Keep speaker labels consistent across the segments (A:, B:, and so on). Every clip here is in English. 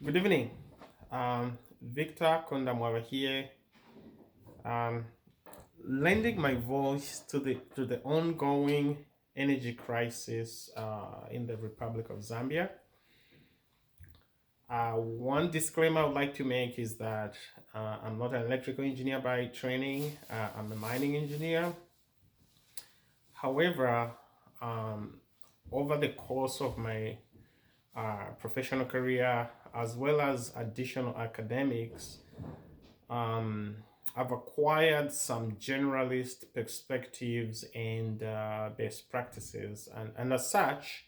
A: Good evening. Victor Kondamwara here, um, lending my voice to the ongoing energy crisis in the Republic of Zambia. One disclaimer I would like to make is that I'm not an electrical engineer by training. I'm a mining engineer. However, um, over the course of my professional career, as well as additional academics, Um, I've acquired some generalist perspectives and best practices, and as such,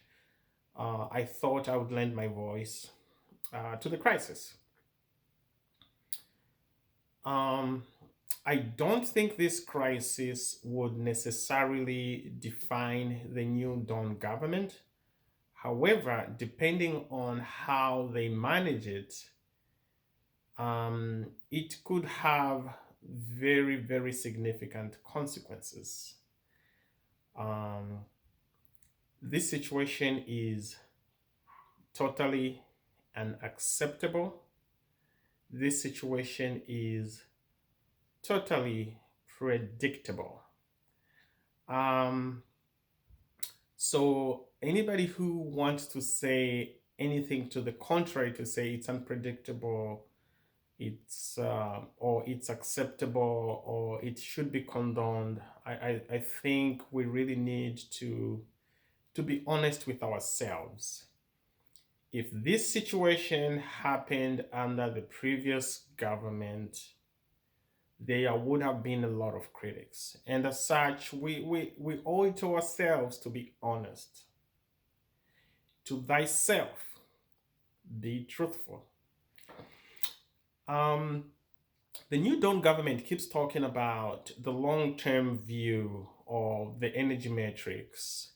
A: I thought I would lend my voice to the crisis. Um, I don't think this crisis would necessarily define the new Dawn government. However, depending on how they manage it, it could have very, very significant consequences. Um, this situation is totally unacceptable. This situation is totally predictable. Um, so, anybody who wants to say anything to the contrary, to say it's unpredictable, or it's acceptable, or it should be condoned, I think we really need to be honest with ourselves. If this situation happened under the previous government, there would have been a lot of critics. And as such, we owe it to ourselves to be honest. To thyself, be truthful. Um, the New Dawn government keeps talking about the long term view of the energy matrix.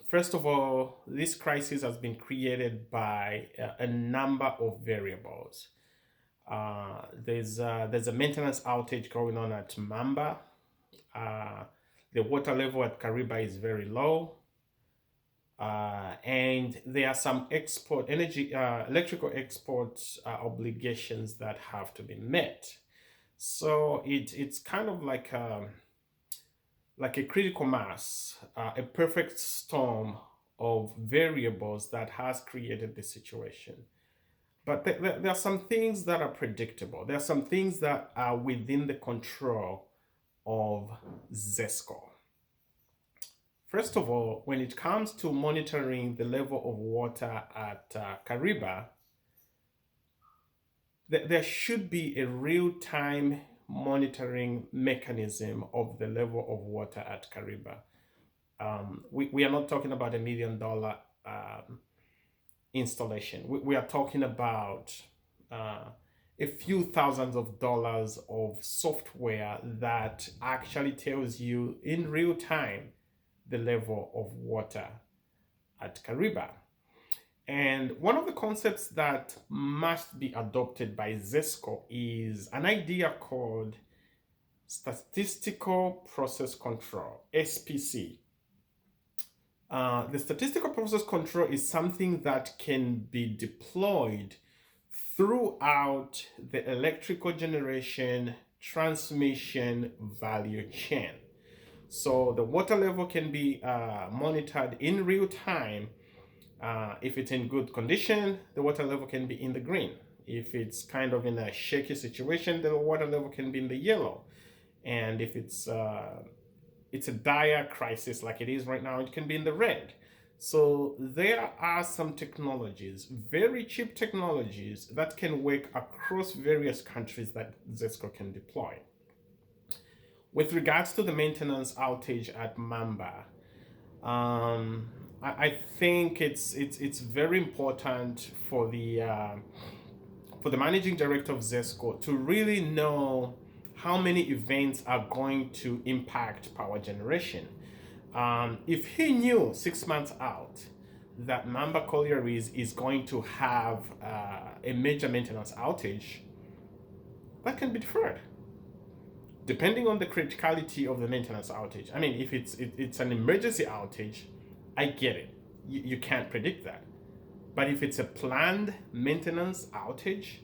A: First of all, this crisis has been created by a number of variables. There's a maintenance outage going on at Mamba. Uh, the water level at Kariba is very low. And there are some export energy, electrical export obligations that have to be met. So it's kind of like a critical mass, a perfect storm of variables that has created the situation. But there are some things that are predictable. There are some things that are within the control of ZESCO. First of all, when it comes to monitoring the level of water at Kariba, there should be a real time monitoring mechanism of the level of water at Kariba. We are not talking about $1 million installation. We are talking about uh, a few thousands of dollars of software that actually tells you in real time the level of water at Kariba. And one of the concepts that must be adopted by ZESCO is an idea called statistical process control, SPC. The statistical process control is something that can be deployed throughout the electrical generation transmission value chain. So the water level can be monitored in real time. If it's in good condition, the water level can be in the green. If it's kind of in a shaky situation, the water level can be in the yellow. And if it's a dire crisis like it is right now, it can be in the red. So there are some technologies, very cheap technologies that can work across various countries that ZESCO can deploy. With regards to the maintenance outage at Mamba, um, I think it's very important for the managing director of ZESCO to really know how many events are going to impact power generation. If he knew 6 months out that Mamba Collieries is going to have a major maintenance outage, that can be deferred depending on the criticality of the maintenance outage. I mean, if it's an emergency outage, I get it. You can't predict that. But if it's a planned maintenance outage,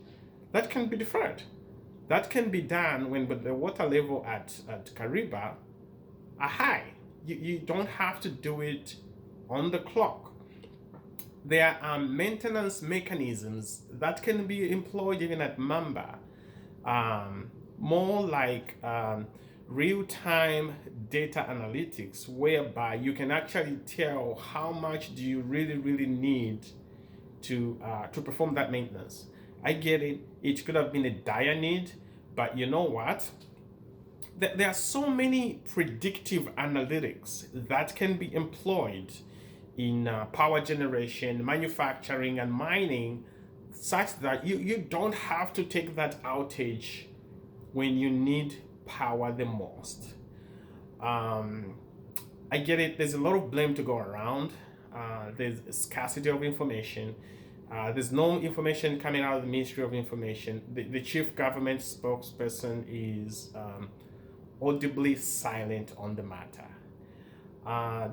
A: that can be deferred. That can be done when the water level at Kariba are high. You don't have to do it on the clock. There are maintenance mechanisms that can be employed even at Mamba, more like real-time data analytics, whereby you can actually tell how much do you really need to perform that maintenance. I get it. It could have been a dire need, but you know what? There are so many predictive analytics that can be employed in power generation, manufacturing, and mining, such that you don't have to take that outage when you need power the most. I get it. There's a lot of blame to go around. There's a scarcity of information. There's no information coming out of the Ministry of Information. The chief government spokesperson is audibly silent on the matter.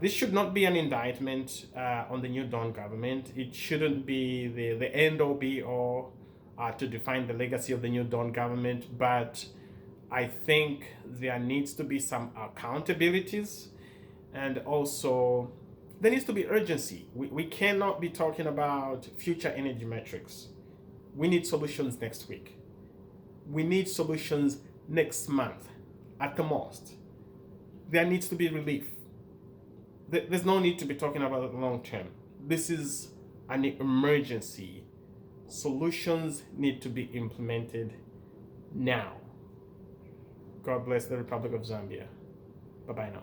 A: This should not be an indictment on the New Dawn government. It shouldn't be the end all be all to define the legacy of the New Dawn government, but I think there needs to be some accountabilities, and also there needs to be urgency. We cannot be talking about future energy metrics. We need solutions next week. We need solutions next month at the most. There needs to be relief. There's no need to be talking about the long term. This is an emergency. Solutions need to be implemented now. God bless the Republic of Zambia. Bye-bye now.